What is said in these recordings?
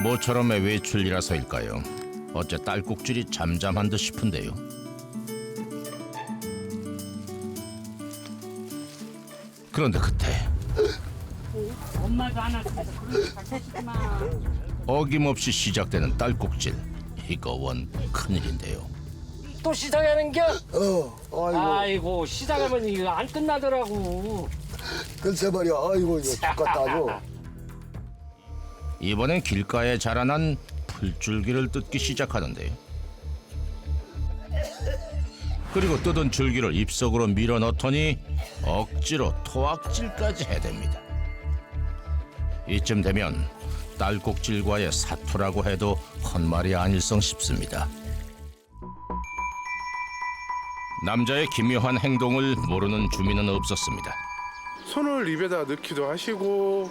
모처럼의 외출이라서일까요? 어째 딸꾹질이 잠잠한 듯 싶은데요. 그런데 그때 엄마도 안 왔으면서 그런 거 자체시지 마. 어김없이 시작되는 딸꾹질. 이거 원 큰일인데요. 또 시작하는겨? 아이고, 아이고 시작하면 이거 안 끝나더라고. 글쎄 말이야. 아이고, 이거 죽겠다 아주. 이번엔 길가에 자라난 풀줄기를 뜯기 시작하는데요. 그리고 뜯은 줄기를 입속으로 밀어 넣더니 억지로 토악질까지 해댑니다. 이쯤 되면 딸꾹질과의 사투라고 해도 헛말이 아닐성 싶습니다. 남자의 기묘한 행동을 모르는 주민은 없었습니다. 손을 입에다 넣기도 하시고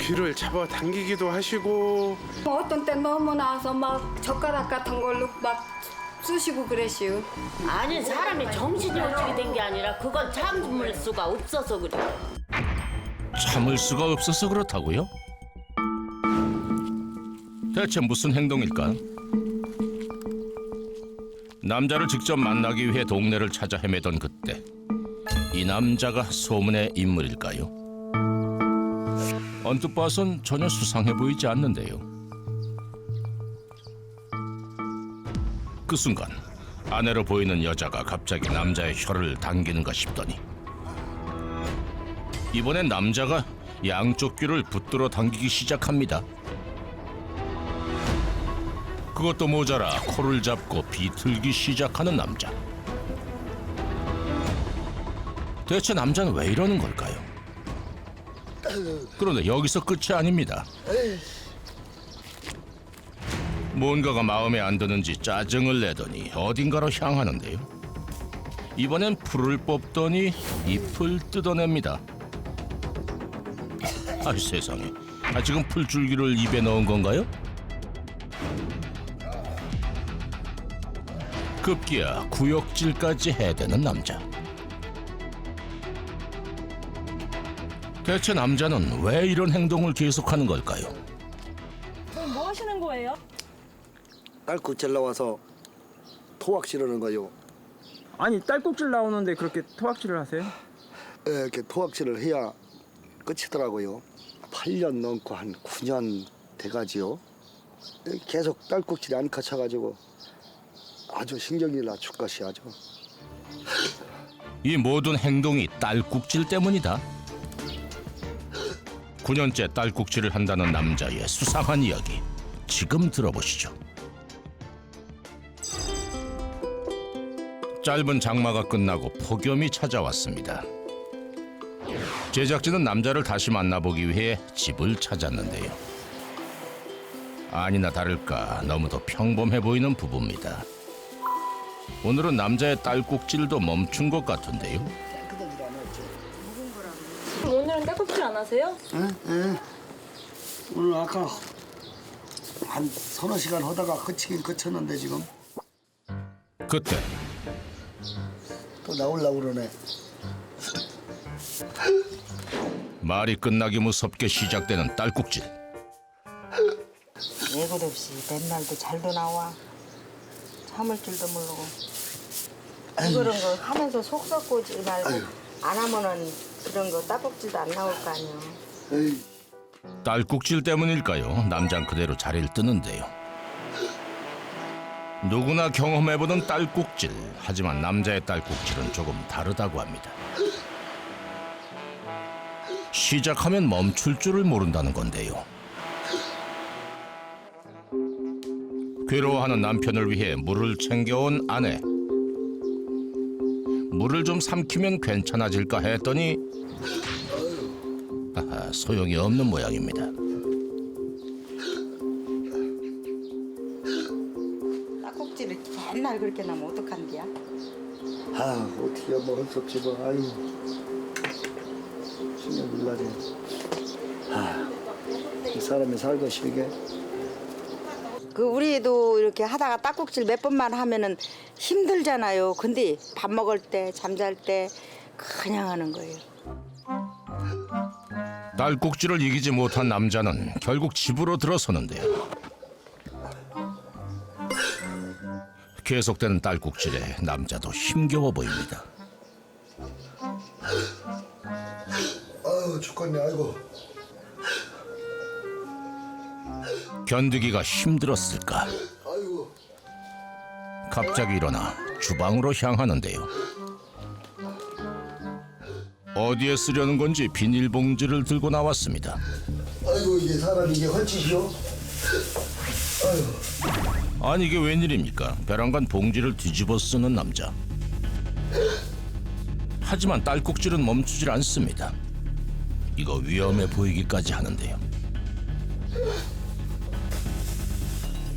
귀를 잡아 당기기도 하시고 뭐 어떤 때 너무 나와서 막 젓가락 같은 걸로 막 쑤시고 그랬시요. 아니 사람이 정신이 어떻게 된 게 아니라 그건 참을 수가 없어서 그래. 참을 수가 없어서 그렇다고요? 대체 무슨 행동일까? 남자를 직접 만나기 위해 동네를 찾아 헤매던 그때 이 남자가 소문의 인물일까요? 언뜻 봐선 전혀 수상해 보이지 않는데요. 그 순간 아내로 보이는 여자가 갑자기 남자의 혀를 당기는가 싶더니 이번엔 남자가 양쪽 귀를 붙들어 당기기 시작합니다. 그것도 모자라 코를 잡고 비틀기 시작하는 남자. 대체 남자는 왜 이러는 걸까요? 그런데 여기서 끝이 아닙니다. 뭔가가 마음에 안 드는지 짜증을 내더니 어딘가로 향하는데요. 이번엔 풀을 뽑더니 잎을 뜯어냅니다. 아 세상에, 지금 풀줄기를 입에 넣은 건가요? 급기야 구역질까지 해대는 남자. 대체 남자는 왜 이런 행동을 계속하는 걸까요? 그럼 뭐 하시는 거예요? 딸꾹질 나와서 토악 지르는 거요. 아니 딸꾹질 나오는데 그렇게 토악질을 하세요? 이렇게 토악질을 해야 끝이더라고요. 8년 넘고 한 9년 돼가지요. 계속 딸꾹질이 안 그쳐가지고 아주 신경이 나 죽것이 아주. 이 모든 행동이 딸꾹질 때문이다. 9년째 딸꾹질을 한다는 남자의 수상한 이야기, 지금 들어보시죠. 짧은 장마가 끝나고 폭염이 찾아왔습니다. 제작진은 남자를 다시 만나보기 위해 집을 찾았는데요. 아니나 다를까 너무도 평범해 보이는 부부입니다. 오늘은 남자의 딸꾹질도 멈춘 것 같은데요. 오늘은 딸꾹질 안 하세요? 예. 오늘 아까 한 서너 시간 하다가 그치긴 그쳤는데 지금 그때 또 나오려고 그러네. 말이 끝나기 무섭게 시작되는 딸꾹질. 예고도 없이 맨날도 잘도 나와. 참을 줄도 모르고. 그런 거 하면서 속 썩고 오지 말고 안 하면은 그런 거 따복질도 안 나올 거 아니야. 에이, 딸꾹질 때문일까요? 남잔 그대로 자리를 뜨는데요. 누구나 경험해보던 딸꾹질. 하지만 남자의 딸꾹질은 조금 다르다고 합니다. 시작하면 멈출 줄을 모른다는 건데요. 괴로워하는 남편을 위해 물을 챙겨온 아내. 물을 좀 삼키면 괜찮아질까 했더니 소용이 없는 모양입니다. 따꼭지를 맨날 그렇게 나면 어떡한디야? 어떻게 뭐 할 수 없지 뭐. 아유, 신경 놀라지. 이 사람이 살고 싶게. 그 우리도 이렇게 하다가 따꼭질 몇 번만 하면은 힘들잖아요. 근데 밥 먹을 때, 잠잘 때 그냥 하는 거예요. 딸꾹질을 이기지 못한 남자는 결국 집으로 들어서는데요. 계속되는 딸꾹질에 남자도 힘겨워 보입니다. 아유 죽겠네. 아이고. 견디기가 힘들었을까? 아이고. 갑자기 일어나 주방으로 향하는데요. 어디에 쓰려는 건지 비닐봉지를 들고 나왔습니다. 아이고 이게 사람 이게 헐짓이요? 아니 이게 웬일입니까? 베란간 봉지를 뒤집어 쓰는 남자. 하지만 딸꾹질은 멈추질 않습니다. 이거 위험해 보이기까지 하는데요.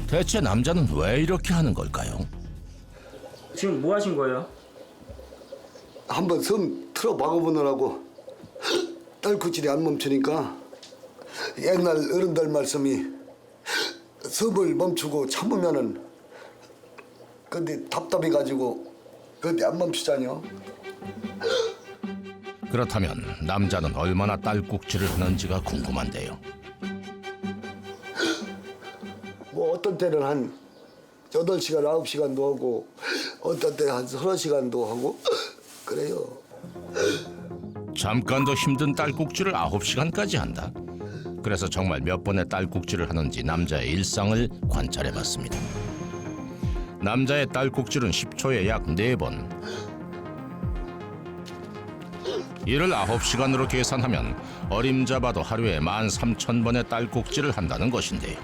대체 남자는 왜 이렇게 하는 걸까요? 지금 뭐 하신 거예요? 한번 섬 틀어 박아보느라고 딸꾹질이 안 멈추니까 옛날 어른들 말씀이 섬을 멈추고 참으면은 근데 답답해가지고 근데 안 멈추잖여. 그렇다면 남자는 얼마나 딸꾹질을 하는지가 궁금한데요. 뭐 어떤 때는 한 8시간, 9시간도 하고 어떤 때는 한 30시간도 하고 그래요. 잠깐도 힘든 딸꾹질을 9시간까지 한다. 그래서 정말 몇 번의 딸꾹질을 하는지 남자의 일상을 관찰해봤습니다. 남자의 딸꾹질은 10초에 약 4번. 이를 9시간으로 계산하면 어림잡아도 하루에 13,000번의 딸꾹질을 한다는 것인데요.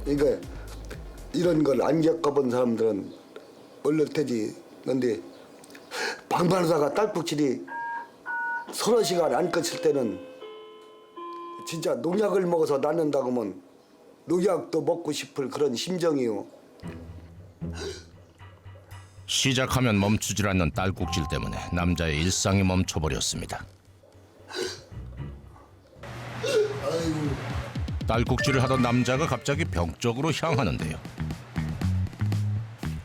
그러니까 이런 걸 안 겪어본 사람들은 모를 테지. 근데 방만하다가 딸꾹질이 30시간 안 끊칠 때는 진짜 농약을 먹어서 낫는다고 하면 농약도 먹고 싶을 그런 심정이요. 시작하면 멈추질 않는 딸꾹질 때문에 남자의 일상이 멈춰버렸습니다. 딸꾹질을 하던 남자가 갑자기 벽 쪽으로 향하는데요.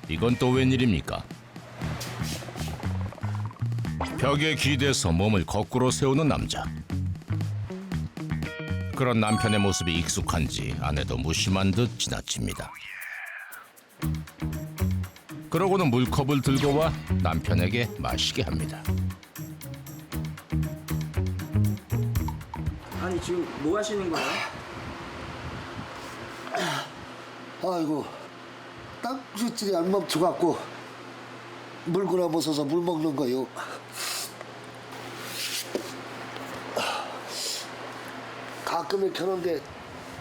이건 또 웬일입니까? 벽에 기대서 몸을 거꾸로 세우는 남자. 그런 남편의 모습이 익숙한지 아내도 무심한 듯 지나칩니다. 그러고는 물컵을 들고 와 남편에게 마시게 합니다. 아니 지금 뭐 하시는 거예요? 아이고 딸꾹질이 안 멈춰갖고 물구나 벗어서 물 먹는 거요. 가끔은 켜는데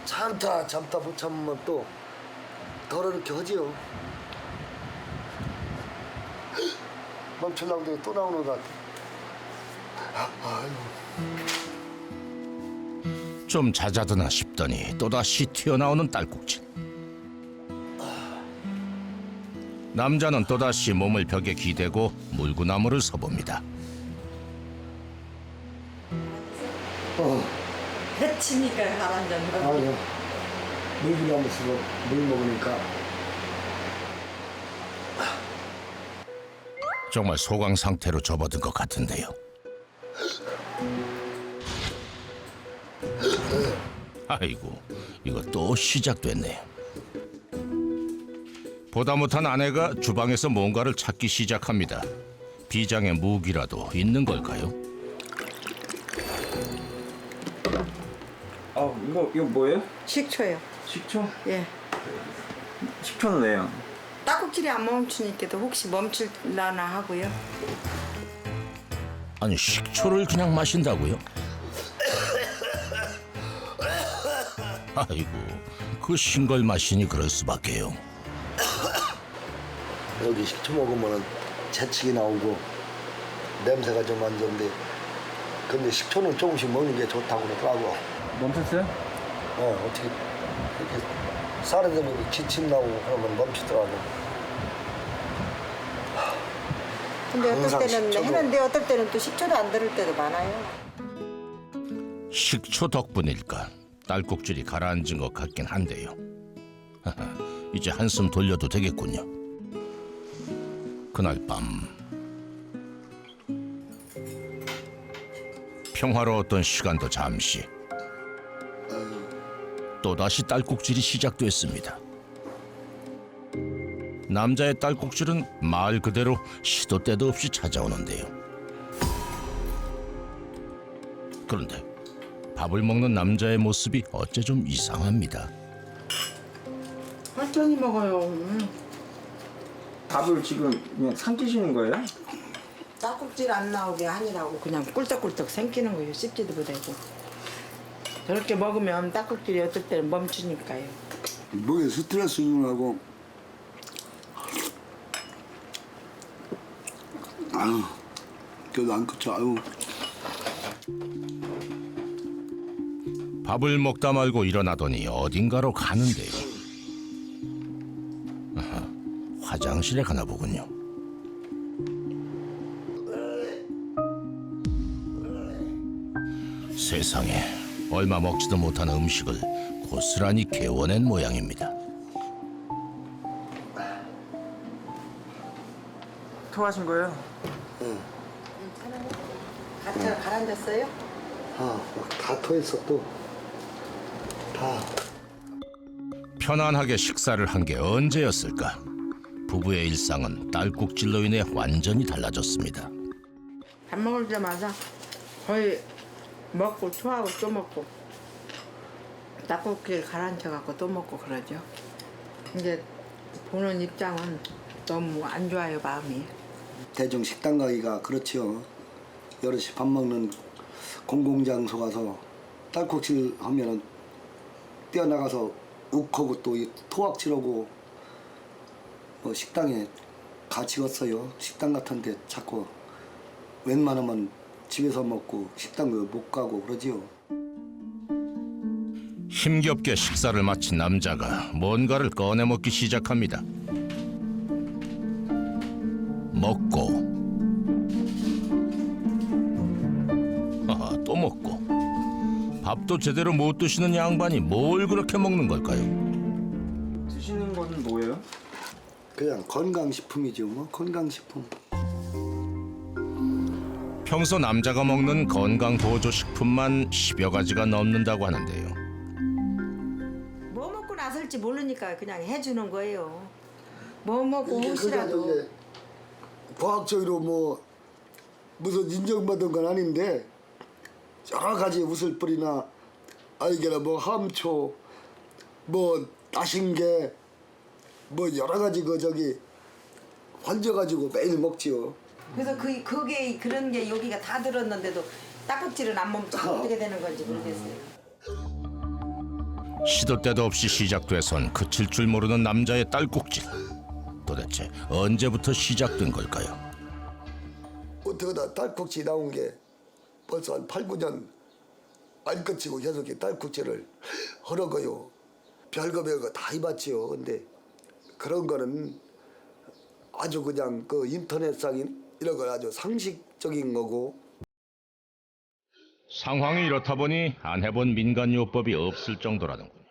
참다 못 참으면 또 덜어놓게 하지요. 멈추려고 하는데 또 나오는 것 같아. 좀 잦아드나 싶더니 또다시 튀어나오는 딸꾹질. 남자는 또다시 몸을 벽에 기대고 물구나무를 서봅니다. 해치니까 가라앉았나? 아니요. 물구나무 쓰고 물 먹으니까. 정말 소강 상태로 접어든 것 같은데요. 아이고, 이거 또 시작됐네요. 보다 못한 아내가 주방에서 뭔가를 찾기 시작합니다. 비장의 무기라도 있는 걸까요? 이거 뭐예요? 식초요. 식초? 예. 식초는 왜요? 딸꾹질이 안 멈추니까도 혹시 멈출라나 하고요. 아니 식초를 그냥 마신다고요? 아이고, 그 신 걸 마시니 그럴 수밖에요. 여기 식초 먹으면 재채기 나오고 냄새가 좀 안 좋은데 근데 식초는 조금씩 먹는 게 좋다고 그러더라고. 멈췄어요? 어떻게 이렇게 사람들이 기침 나오고 그러면 멈추더라고. 근데 어떨 항상 때는 식초도- 했는데 어떨 때는 또 식초도 안 들을 때도 많아요. 식초 덕분일까 딸꾹질이 가라앉은 것 같긴 한데요. 이제 한숨 돌려도 되겠군요. 그날 밤 평화로웠던 시간도 잠시. 또다시 딸꾹질이 시작됐습니다. 남자의 딸꾹질은 말 그대로 시도 때도 없이 찾아오는데요. 그런데 밥을 먹는 남자의 모습이 어째 좀 이상합니다. 천천히 먹어요. 밥을 지금 그냥 삼키시는 거예요? 딸꾹질 안 나오게 하느라고 그냥 꿀떡꿀떡 생기는 거예요. 씹지도 못하고. 저렇게 먹으면 딸꾹질이 어떨 때는 멈추니까요. 목에 스트레스 주느라고 아유 그래도 안 그쳐. 아유 밥을 먹다 말고 일어나더니 어딘가로 가는데요. 아하, 화장실에 가나 보군요. 세상에, 얼마 먹지도 못한 음식을 고스란히 개워낸 모양입니다. 토하신 거예요? 가라앉았어요? 다 토했어 또. 다. 편안하게 식사를 한 게 언제였을까? 부부의 일상은 딸꾹질로 인해 완전히 달라졌습니다. 밥 먹을 때마다 거의 먹고 토하고 또 먹고 딸꾹질 가라앉혀갖고 또 먹고 그러죠. 이제 보는 입장은 너무 안 좋아요, 마음이. 대중 식당 가기가 그렇지요. 여럿이 밥 먹는 공공장소 가서 딸꾹질 하면은 뛰어나가서 욱하고 또 토악질하고 뭐 식당에 같이 갔어요. 식당 같은데 자꾸 웬만하면 집에서 먹고 식당도 못 가고 그러지요. 힘겹게 식사를 마친 남자가 뭔가를 꺼내 먹기 시작합니다. 먹고 또 먹고 밥도 제대로 못 드시는 양반이 뭘 그렇게 먹는 걸까요? 드시는 건 뭐예요? 그냥 건강식품이죠. 뭐 건강식품. 평소 남자가 먹는 건강 보조 식품만 10여 가지가 넘는다고 하는데요. 뭐 먹고 나설지 모르니까 그냥 해주는 거예요. 뭐 먹고 혹시라도. 이게 과학적으로 뭐 무슨 인정받은 건 아닌데 여러 가지 우슬뿌리나 알게나 뭐 함초 뭐 따신게 뭐 여러 가지 그 저기 환져가지고 매일 먹지요. 그래서 그게 그런 게 여기가 다 들었는데도 딸꾹질은 안 멈추고 어떻게 되는 건지 모르겠어요. 시도 때도 없이 시작돼선 그칠 줄 모르는 남자의 딸꾹질. 도대체 언제부터 시작된 걸까요? 어떻게다 딸꾹질 나온 게 벌써 한 8, 9년 안 끝이고 계속 딸꾹질을 하는 거요. 별거 다 해봤지요. 근데 그런 거는 아주 그냥 그 인터넷상인 이런 건 아주 상식적인 거고. 상황이 이렇다 보니 안 해본 민간요법이 없을 정도라는군요.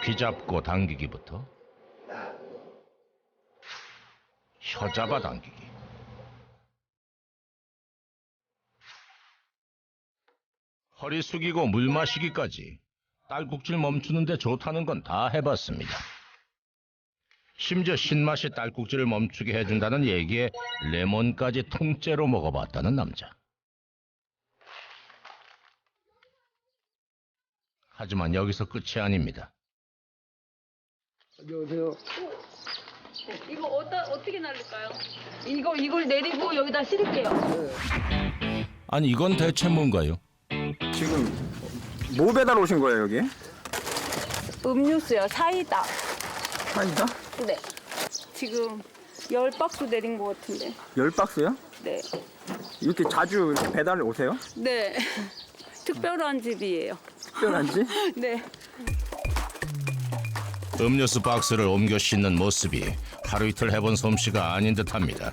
귀 잡고 당기기부터 혀 잡아 당기기, 허리 숙이고 물 마시기까지 딸꾹질 멈추는데 좋다는 건 다 해봤습니다. 심지어 신맛이 딸꾹질을 멈추게 해준다는 얘기에 레몬까지 통째로 먹어봤다는 남자. 하지만 여기서 끝이 아닙니다. 안녕하세요. 이거 어떻게 날릴까요? 이걸 내리고 여기다 실을게요. 아니 이건 대체 뭔가요? 지금 뭐 배달 오신 거예요 여기? 음료수요, 사이다. 사이다? 네. 지금 10박스 내린 것 같은데. 10박스요? 네. 이렇게 자주 이렇게 배달 오세요? 네. 특별한 집이에요. 특별한지? 네. 음료수 박스를 옮겨 싣는 모습이 하루 이틀 해본 솜씨가 아닌 듯합니다.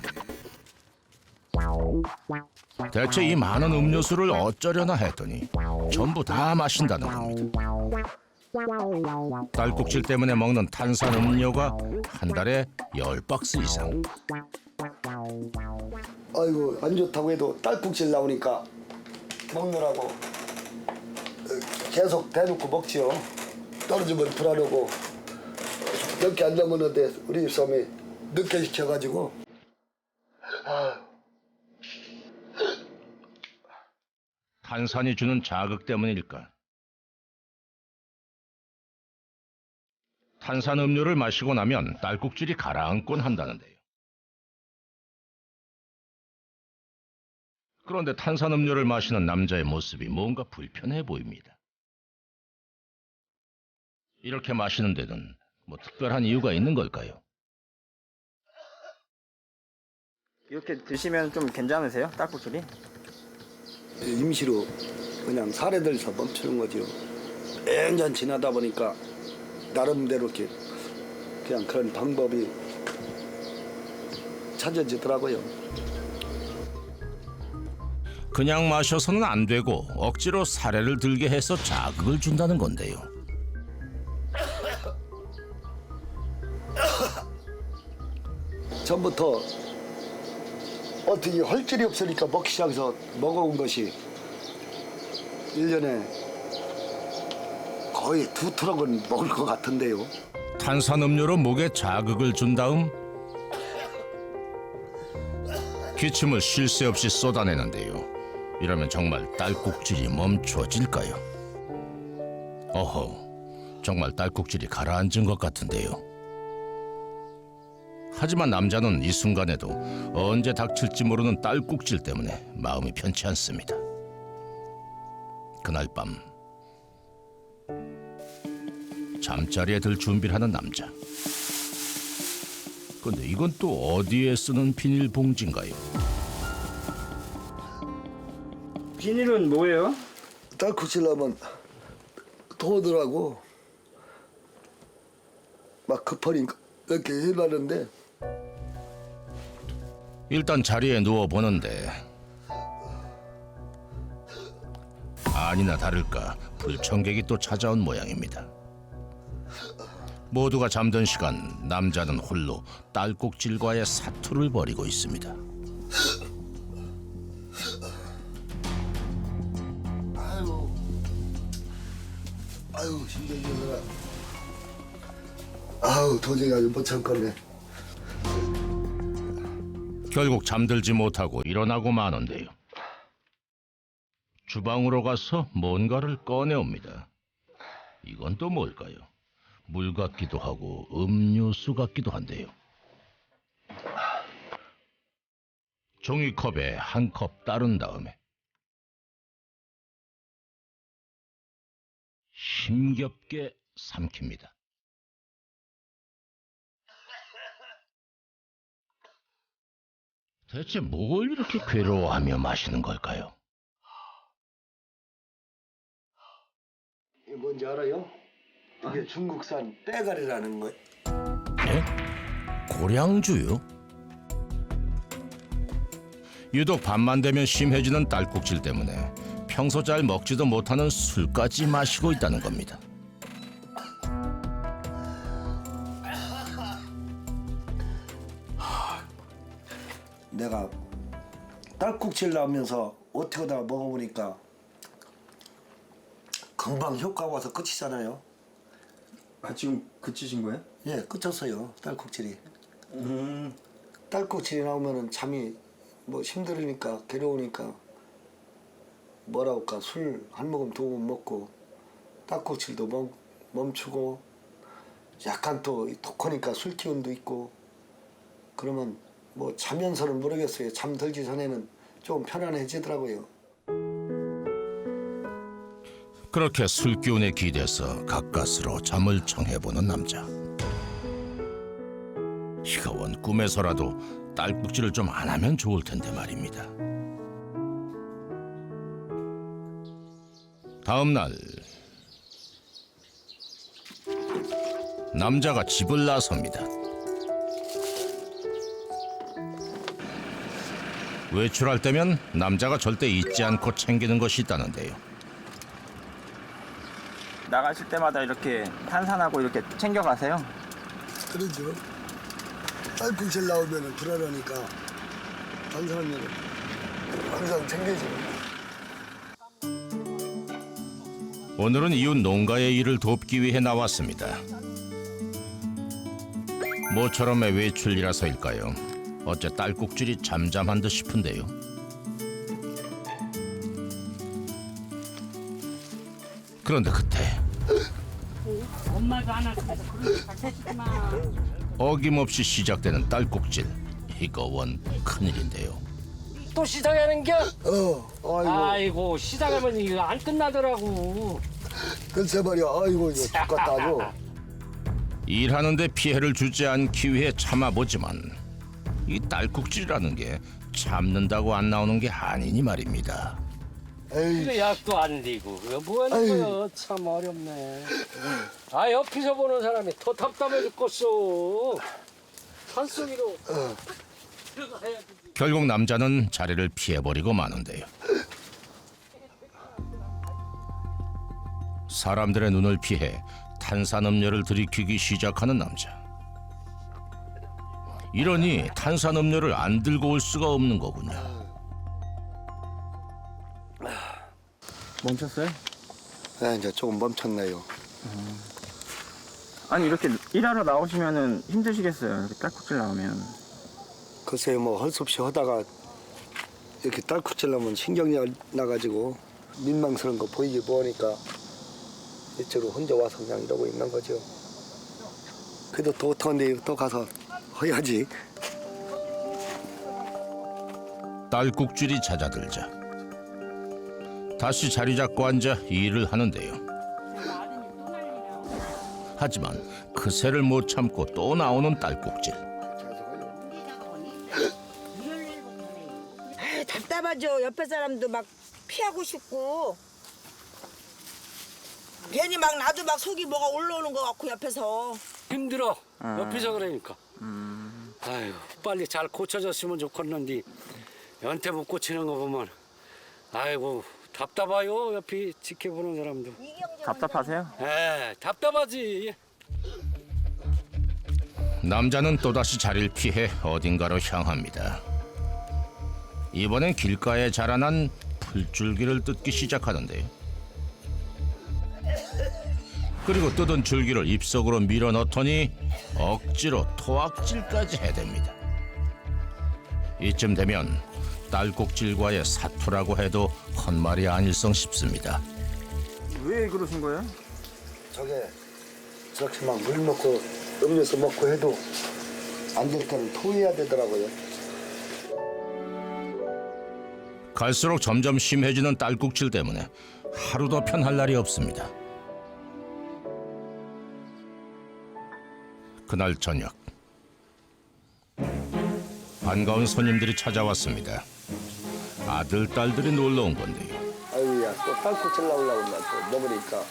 대체 이 많은 음료수를 어쩌려나 했더니 전부 다 마신다는 겁니다. 딸꾹질 때문에 먹는 탄산 음료가 한 달에 10박스 이상. 아이고 안 좋다고 해도 딸꾹질 나오니까 먹느라고 계속 대놓고 먹지요. 떨어지면 불안하고 몇 개 안 넘었는데 우리 집사람이 늦게 시켜가지고 탄산이 주는 자극 때문일까? 탄산 음료를 마시고 나면 딸꾹질이 가라앉곤 한다는데요. 그런데 탄산 음료를 마시는 남자의 모습이 뭔가 불편해 보입니다. 이렇게 마시는 데는 뭐 특별한 이유가 있는 걸까요? 이렇게 드시면 좀 괜찮으세요? 딸꾹질이? 임시로 그냥 사례들서 멈추는 거죠. 몇 지나다 보니까 나름대로 이렇게 그냥 그런 방법이 찾아지더라고요. 그냥 마셔서는 안 되고 억지로 사례를 들게 해서 자극을 준다는 건데요. 전부터 어떻게 할 길이 없으니까 먹기 시작해서 먹어온 것이 1년에 거의 2트럭은 먹을 것 같은데요. 탄산음료로 목에 자극을 준 다음 기침을 쉴 새 없이 쏟아내는데요. 이러면 정말 딸꾹질이 멈춰질까요? 어허, 정말 딸꾹질이 가라앉은 것 같은데요. 하지만 남자는 이 순간에도 언제 닥칠지 모르는 딸꾹질 때문에 마음이 편치 않습니다. 그날 밤 잠자리에 들 준비를 하는 남자. 근데 이건 또 어디에 쓰는 비닐봉지인가요? 비닐은 뭐예요? 딸꾹질 나면 도우더라고. 막 급하니까 이렇게 해봤는데 일단 자리에 누워보는데 아니나 다를까 불청객이 또 찾아온 모양입니다. 모두가 잠든 시간 남자는 홀로 딸꾹질과의 사투를 벌이고 있습니다. 아유 힘들더라. 아우 도저히 아주 못 참겠네. 결국 잠들지 못하고 일어나고 마는데요. 주방으로 가서 뭔가를 꺼내옵니다. 이건 또 뭘까요? 물 같기도 하고 음료수 같기도 한데요. 종이컵에 한 컵 따른 다음에 힘겹게 삼킵니다. 대체 뭘 이렇게 괴로워하며 마시는 걸까요? 이게 뭔지 알아요? 이게 중국산 빼가리라는 거예요. 네? 고량주요? 유독 밤만 되면 심해지는 딸꾹질 때문에 평소 잘 먹지도 못하는 술까지 마시고 있다는 겁니다. 내가 딸꾹질 나면서 어떻게 하다가 먹어보니까 금방 효과가 와서 끝이잖아요. 아 지금 그치신 거예요? 예, 끝쳤어요. 딸꾹질이. 딸꾹질이 나오면은 잠이 뭐 힘들으니까 괴로우니까 뭐라 할까 술 한 모금 두 모금 먹고 딸꾹질도 멈추고 약간 또 독하니까 술 기운도 있고 그러면 뭐 자면서는 모르겠어요. 잠들기 전에는 좀 편안해지더라고요. 그렇게 술기운에 기대서 가까스로 잠을 청해보는 남자. 이거 원 꿈에서라도 딸꾹질을 좀 안 하면 좋을 텐데 말입니다. 다음 날 남자가 집을 나섭니다. 외출할 때면 남자가 절대 잊지 않고 챙기는 것이 있다는데요. 나가실 때마다 이렇게 탄산하고 이렇게 챙겨가세요? 그러죠. 딸꾹질 나오면 불안하니까 한 사람이 항상 챙겨주고. 오늘은 이웃 농가의 일을 돕기 위해 나왔습니다. 모처럼의 외출이라서일까요? 어째 딸꾹질이 잠잠한 듯 싶은데요. 그런데 그때 엄마도 안 하고 그래서 그런 거 자체지 마. 어김없이 시작되는 딸꾹질. 이거 원 큰일인데요. 또 시작하는겨? 아이고. 아이고 시작하면 이거 안 끝나더라고. 글쎄 말이야. 아이고 이거 죽겠다 아주. 일하는데 피해를 주지 않기 위해 참아보지만 이 딸꾹질이라는 게 참는다고 안 나오는 게 아니니 말입니다. 에이. 그래 약도 안 되고 그거 뭐 하는 거야. 참 어렵네. 아 옆에서 보는 사람이 더 답답해 죽겠어. 산속으로 들어가야지. 결국 남자는 자리를 피해버리고 마는데요. 사람들의 눈을 피해 탄산음료를 들이키기 시작하는 남자. 이러니 탄산음료를 안 들고 올 수가 없는 거군요. 멈췄어요? 네, 이제 조금 멈췄네요. 아니 이렇게 일하러 나오시면은 힘드시겠어요. 이렇게 딸꾹질 나오면. 글쎄요, 뭐 할 수 없이 하다가 이렇게 딸꾹질 나면 신경이 나가지고 민망스러운 거 보이기 뭐하니까 이쪽으로 혼자 와서 그냥 이러고 있는 거죠. 그래도 더 더운데 또 가서 해야지. 딸꾹질이 잦아들자 다시 자리 잡고 앉아 일을 하는데요. 하지만 그새를 못 참고 또 나오는 딸꾹질. 답답하죠. 옆에 사람도 막 피하고 싶고 괜히 막 나도 막 속이 뭐가 올라오는 것 같고 옆에서. 힘들어. 옆에서 그러니까. 아유 빨리 잘 고쳐졌으면 좋겠는데 연태 못 고치는 거 보면 아이고 답답해요. 옆에 지켜보는 사람도. 답답하세요? 에 답답하지. 남자는 또다시 자리를 피해 어딘가로 향합니다. 이번엔 길가에 자라난 풀줄기를 뜯기 시작하는데요. 그리고 뜯은 줄기를 입속으로 밀어넣더니 억지로 토악질까지 해댑니다. 이쯤 되면 딸꾹질과의 사투라고 해도 헛말이 아닐성 싶습니다. 왜 그러신 거예요? 저게 저렇게 막 물 먹고 음료수 먹고 해도 안 될 때는 토해야 되더라고요. 갈수록 점점 심해지는 딸꾹질 때문에 하루도 편할 날이 없습니다. 그날 저녁 반가운 손님들이 찾아왔습니다. 아들, 딸들이 놀러 온 건데요. 아유야, 또 딸꾹질 나오려고 나 또 먹으니까.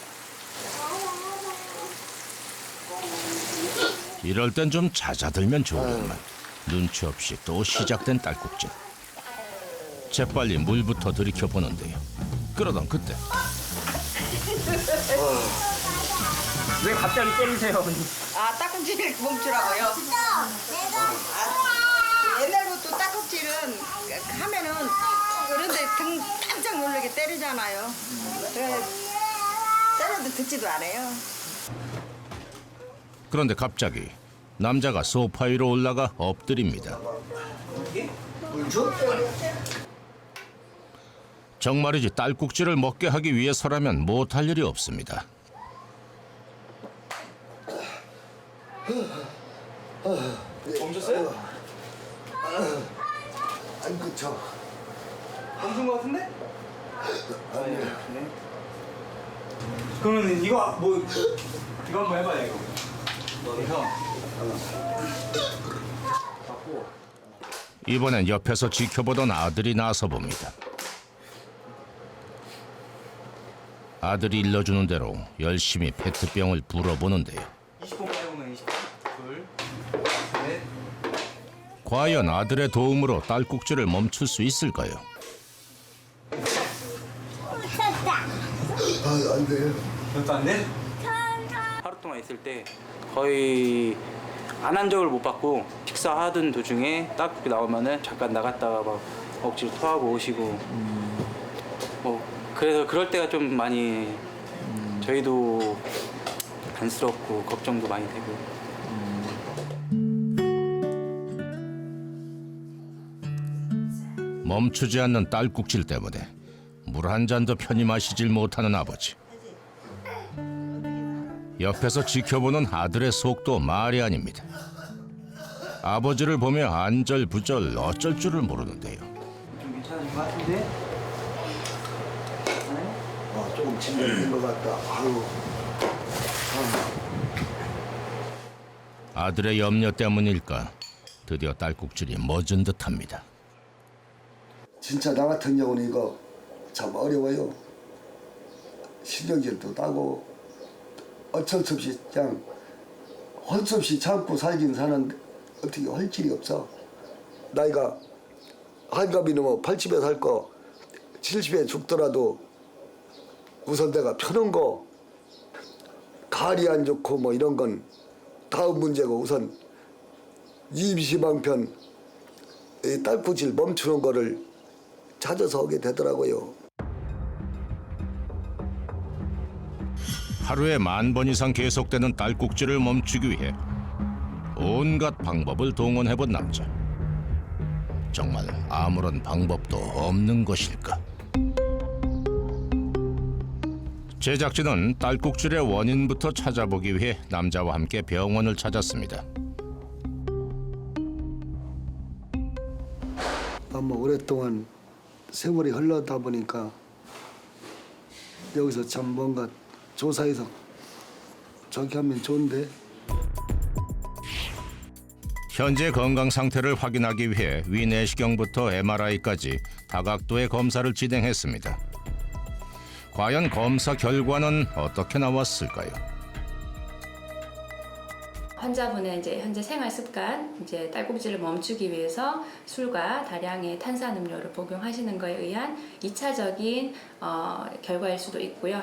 이럴 땐 좀 잦아들면 좋으련만 눈치 없이 또 시작된 딸꾹질. 재빨리 물부터 들이켜 보는데요. 그러던 그때 왜 갑자기 때리세요? 아 딱꼭질 멈추라고요? 옛날부터 딱꼭질은 하면은 그런데 등 깜짝 놀라게 때리잖아요. 그래 때려도 듣지도 않아요. 그런데 갑자기 남자가 소파 위로 올라가 엎드립니다. 정말이지 딸꾹질을 먹게 하기 위해서라면 못할 일이 없습니다. 멈췄어요? 안 그쳐. 멈춘 거 같은데? 네. 그러면 이거 이거 한번 해봐요 이거. 여기서 이번엔 옆에서 지켜보던 아들이 나서 봅니다. 아들이 일러주는 대로 열심히 페트병을 불어보는데요. 20번 빼보면 20번. 둘, 셋. 과연 아들의 도움으로 딸꾹질을 멈출 수 있을까요? 아, 안 돼요. 이것도 안 돼? 하루 동안 있을 때 거의 안 한 적을 못 받고 식사하던 도중에 딸꾹질 나오면은 잠깐 나갔다가 막 억지로 토하고 오시고 뭐 그래서 그럴 때가 좀 많이 저희도 안쓰럽고 걱정도 많이 되고. 멈추지 않는 딸꾹질 때문에 물 한 잔도 편히 마시질 못하는 아버지. 옆에서 지켜보는 아들의 속도 말이 아닙니다. 아버지를 보며 안절부절 어쩔 줄을 모르는데요. 좀 괜찮은 것 같은데? 조금 진정된 것 같다. 아유. 아들의 염려 때문일까 드디어 딸꾹질이 멎은 듯합니다. 진짜 나 같은 경우는 이거 참 어려워요. 신경질도 나고 어쩔 수 없이 그냥 할 수 없이 참고 살긴 사는데 어떻게 할 길이 없어. 나이가 한갑이 넘어 80에 살 거 70에 죽더라도 우선 내가 펴놓은 거 가리 안 좋고 뭐 이런 건 다음 문제고 우선 임시방편 이 딸꾹질 멈추는 거를 찾아서 오게 되더라고요. 하루에 10,000번 이상 계속되는 딸꾹질을 멈추기 위해 온갖 방법을 동원해본 남자. 정말 아무런 방법도 없는 것일까? 제작진은 딸꾹질의 원인부터 찾아보기 위해 남자와 함께 병원을 찾았습니다. 뭐 오랫동안 세월이 흘러다 보니까 여기서 참 뭔가 조사해서 저기 하면 좋은데. 현재 건강 상태를 확인하기 위해 위내시경부터 MRI까지 다각도의 검사를 진행했습니다. 과연 검사 결과는 어떻게 나왔을까요? 환자분의 이제 현재 생활 습관, 이제 딸꾹질을 멈추기 위해서 술과 다량의 탄산음료를 복용하시는 것에 의한 2차적인 결과일 수도 있고요.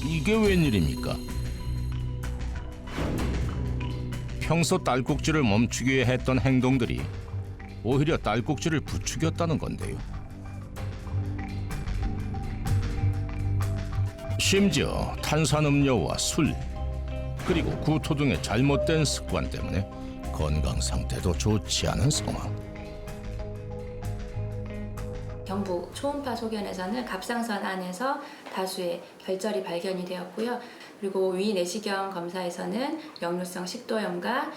이게 웬일입니까? 평소 딸꾹질을 멈추기 위해 했던 행동들이 오히려 딸꾹질을 부추겼다는 건데요. 심지어 탄산음료와 술, 그리고 구토 등의 잘못된 습관 때문에 건강 상태도 좋지 않은 상황. 경북 초음파 소견에서는 갑상선 안에서 다수의 결절이 발견이 되었고요. 그리고 위 내시경 검사에서는 역류성 식도염과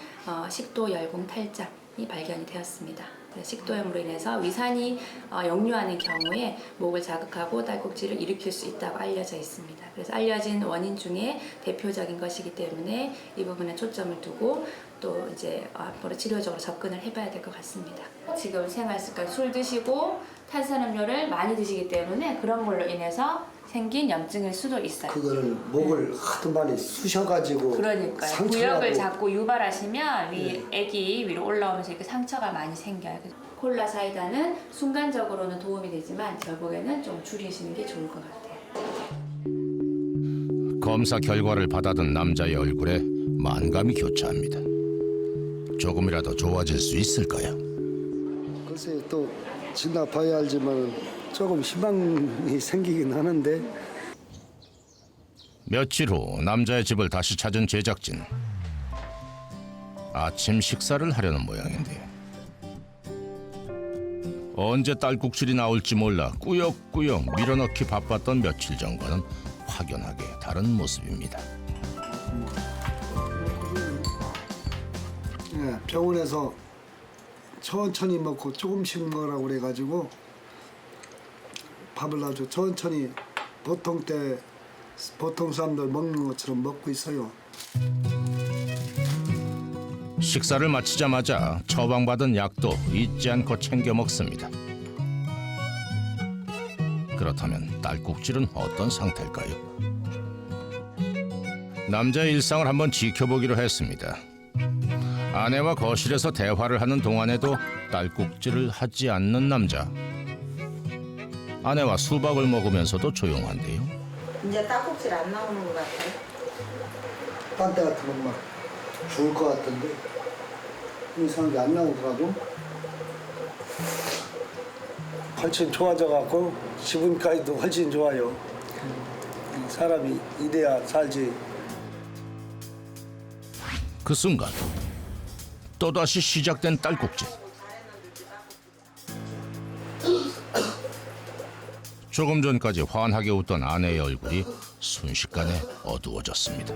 식도열공 탈장이 발견이 되었습니다. 식도염으로 인해서 위산이 역류하는 경우에 목을 자극하고 딸꾹질을 일으킬 수 있다고 알려져 있습니다. 그래서 알려진 원인 중에 대표적인 것이기 때문에 이 부분에 초점을 두고 또 이제 앞으로 치료적으로 접근을 해봐야 될 것 같습니다. 지금 생활 습관 술 드시고 탄산음료를 많이 드시기 때문에 그런 걸로 인해서 생긴 염증일 수도 있어요. 그거를 목을 하도 많이 쑤셔가지고 그러니까요. 구역을 자꾸 유발하시면 액이 위로 올라오면서 이렇게 상처가 많이 생겨요. 콜라 사이다는 순간적으로는 도움이 되지만 결국에는 좀 줄이시는 게 좋을 것 같아요. 검사 결과를 받아든 남자의 얼굴에 만감이 교차합니다. 조금이라도 좋아질 수 있을까요? 글쎄요, 또 지나봐야 알지만 조금 희망이 생기긴 하는데. 며칠 후 남자의 집을 다시 찾은 제작진. 아침 식사를 하려는 모양인데요. 언제 딸꾹질이 나올지 몰라 꾸역꾸역 밀어넣기 바빴던 며칠 전과는 확연하게 다른 모습입니다. 네, 병원에서 천천히 먹고 조금씩 먹으라고 그래가지고 밥을 아주 천천히 보통 사람들 먹는 것처럼 먹고 있어요. 식사를 마치자마자 처방받은 약도 잊지 않고 챙겨 먹습니다. 그렇다면 딸꾹질은 어떤 상태일까요? 남자의 일상을 한번 지켜보기로 했습니다. 아내와 거실에서 대화를 하는 동안에도 딸꾹질을 하지 않는 남자. 아내와 수박을 먹으면서도 조용한데요. 이제 딸꾹질 안 나오는 것 같아요. 딴 데 같으면 막 죽을 것 같던데. 이상한 게 안 나오더라고. 훨씬 좋아져갖고 기분까지도 훨씬 좋아요. 사람이 이래야 살지. 그 순간 또다시 시작된 딸꾹질. 조금 전까지 환하게 웃던 아내의 얼굴이 순식간에 어두워졌습니다.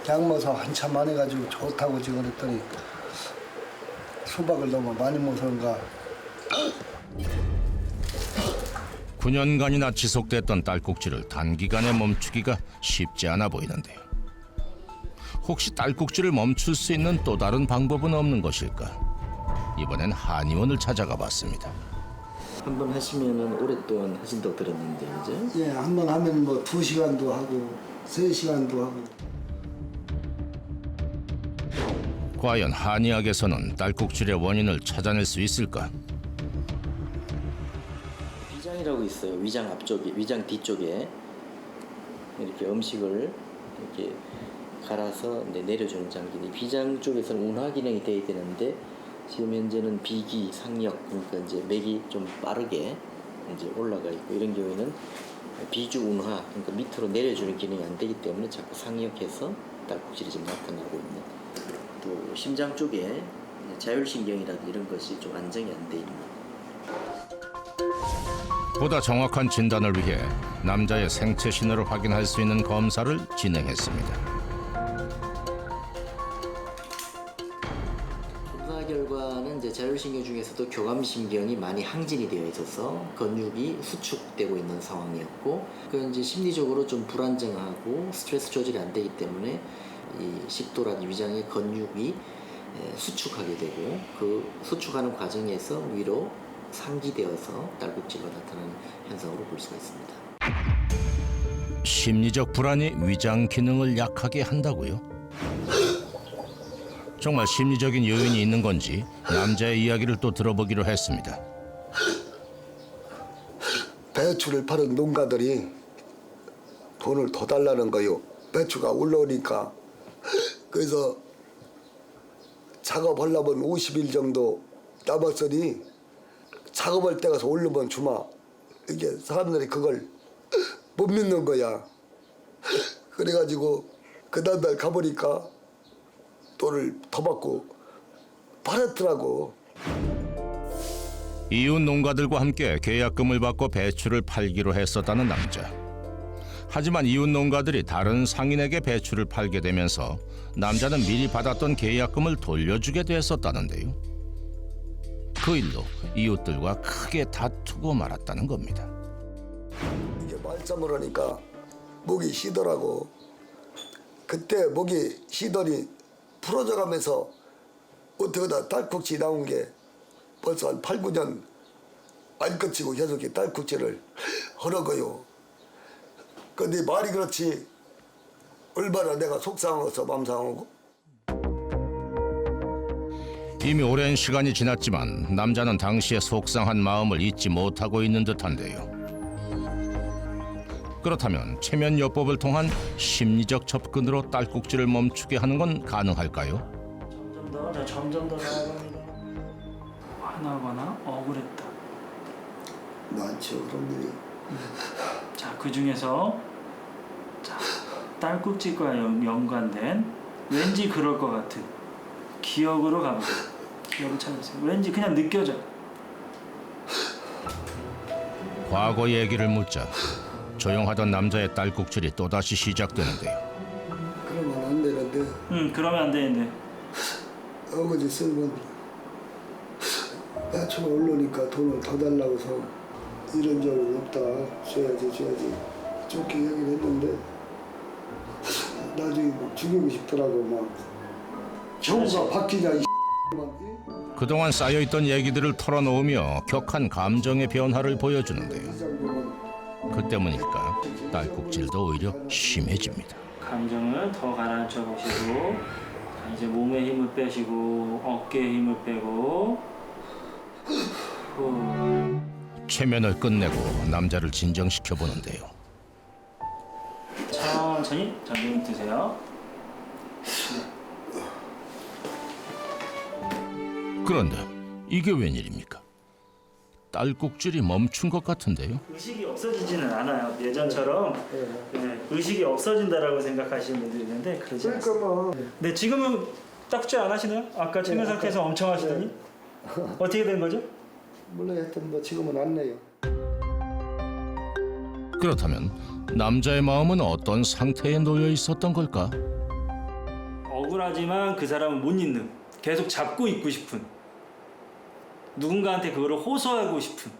약 먹어서 한참 안 해가지고 좋다고 지금 그랬더니 수박을 너무 많이 먹어서인가. 9년간이나 지속됐던 딸꾹질을 단기간에 멈추기가 쉽지 않아 보이는데요. 혹시 딸꾹질을 멈출 수 있는 또 다른 방법은 없는 것일까? 이번엔 한의원을 찾아가 봤습니다. 한 번 하시면은 오랫동안 하신다고 들었는데, 그죠? 예, 한 번 하면 뭐 2시간도 하고 3시간도 하고. 과연 한의학에서는 딸꾹질의 원인을 찾아낼 수 있을까? 위장이라고 있어요. 위장 앞쪽에, 위장 뒤쪽에 이렇게 음식을 이렇게 갈아서 내려주는 장기인데, 비장 쪽에서는 운하 기능이 돼야 되는데 지금 현재는 비기, 상력, 그러니까 이제 맥이 좀 빠르게 이제 올라가 있고, 이런 경우에는 비주 운하, 그러니까 밑으로 내려주는 기능이 안 되기 때문에 자꾸 상력해서 딸꾹질이 지금 나타나고 있는. 또 심장 쪽에 자율신경이라든지 이런 것이 좀 안정이 안 돼 있는. 보다 정확한 진단을 위해 남자의 생체 신호를 확인할 수 있는 검사를 진행했습니다. 검사 결과는 이제 자율신경 중에서도 교감신경이 많이 항진이 되어 있어서 근육이 수축되고 있는 상황이었고, 그 이제 심리적으로 좀 불안정하고 스트레스 조절이 안 되기 때문에 이 식도라든지 위장의 근육이 수축하게 되고, 그 수축하는 과정에서 위로 상기되어서 딸꾹질로 나타나는 현상으로 볼 수가 있습니다. 심리적 불안이 위장 기능을 약하게 한다고요? 정말 심리적인 요인이 있는 건지 남자의 이야기를 또 들어보기로 했습니다. 배추를 파는 농가들이 돈을 더 달라는 거요. 배추가 올라오니까. 그래서 작업하려면 50일 정도 남았으니 작업할 때 가서 오르면 주마. 이게 사람들이 그걸 못 믿는 거야. 그래가지고 그 다음날 가보니까 돈을 더 받고 팔았더라고. 이웃 농가들과 함께 계약금을 받고 배추를 팔기로 했었다는 남자. 하지만 이웃 농가들이 다른 상인에게 배추를 팔게 되면서 남자는 미리 받았던 계약금을 돌려주게 됐었다는데요. 그 일로 이웃들과 크게 다투고 말았다는 겁니다. 이게 말씀을 하니까 목이 쉬더라고. 그때 목이 쉬더니 풀어져 가면서 어떻게다 딸꾹질 나온 게 벌써 한 8, 9년 안 끝이고 계속 딸꾹질을 하려고요. 근데 말이 그렇지 얼마나 내가 속상해서 맘 상하고. 이미 오랜 시간이 지났지만 남자는 당시의 속상한 마음을 잊지 못하고 있는 듯한데요. 그렇다면 체면요법을 통한 심리적 접근으로 딸꾹질을 멈추게 하는 건 가능할까요? 점점 더 화나거나 억울했다. 많죠 그런 일이. 자, 그 중에서 딸꾹질과 연관된 왠지 그럴 것 같은 기억으로 가보세요. 기억을 찾으세요. 왠지 그냥 느껴져. 과거 얘기를 묻자 조용하던 남자의 딸꾹질이 또다시 시작되는데요. 그러면 안 되는데. 그러면 안 되는데. 어거지 쓸면 배추가 올라오니까 돈을 더 달라고서 이런 적은 없다. 줘야지 좋게 얘기를 했는데 나중에 막 죽이고 싶더라고. 막 경우가 바뀌자 이 그동안 쌓여있던 얘기들을 털어놓으며 격한 감정의 변화를 보여주는데요. 그 때문일까 딸꾹질도 오히려 심해집니다. 감정을 더 가라앉혀 보시고, 이제 몸에 힘을 빼시고 어깨에 힘을 빼고 체면을 끝내고 남자를 진정시켜 보는데요. 천천히 잠금 드세요. 그런데 이게 웬일입니까? 딸꾹질이 멈춘 것 같은데요. 의식이 없어지지는 않아요. 예전처럼 네, 의식이 없어진다라고 생각하시는 분들이 있는데 그러지 않습니다. 네, 지금은 딱지 안 하시나요? 아까 체면 상태에서 엄청 하시더니 어떻게 된 거죠? 몰라요. 하여튼 뭐 지금은 안 내요. 그렇다면 남자의 마음은 어떤 상태에 놓여 있었던 걸까? 억울하지만 그 사람은 못 잊는, 계속 잡고 있고 싶은, 누군가한테 그거를 호소하고 싶은,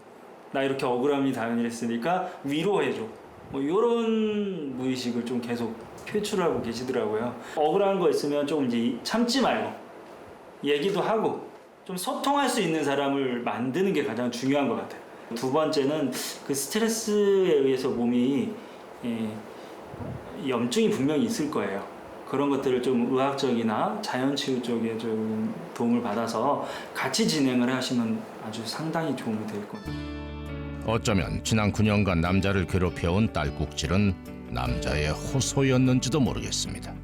나 이렇게 억울함이 당했으니까 위로해줘, 뭐 이런 무의식을 좀 계속 표출하고 계시더라고요. 억울한 거 있으면 좀 이제 참지 말고 얘기도 하고 좀 소통할 수 있는 사람을 만드는 게 가장 중요한 것 같아요. 두 번째는 그 스트레스에 의해서 몸이 염증이 분명히 있을 거예요. 그런 것들을 좀 의학적이나 자연치유 쪽에 좀 도움을 받아서 같이 진행을 하시면 아주 상당히 도움이 될 겁니다. 어쩌면 지난 9년간 남자를 괴롭혀온 딸꾹질은 남자의 호소였는지도 모르겠습니다.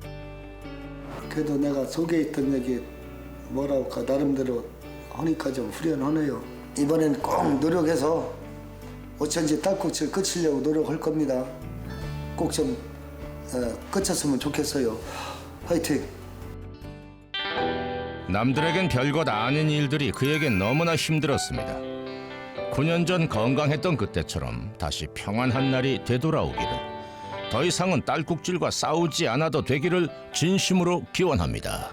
그래도 내가 속에 있던 얘기 뭐라고 할까 나름대로 하니까 좀 후련하네요. 이번엔 꼭 노력해서 어쩐지 딸꾹질 끝이려고 노력할 겁니다. 꼭 좀 끝쳤으면 좋겠어요. 화이팅! 남들에겐 별것 아닌 일들이 그에겐 너무나 힘들었습니다. 9년 전 건강했던 그때처럼 다시 평안한 날이 되돌아오기를, 더 이상은 딸꾹질과 싸우지 않아도 되기를 진심으로 기원합니다.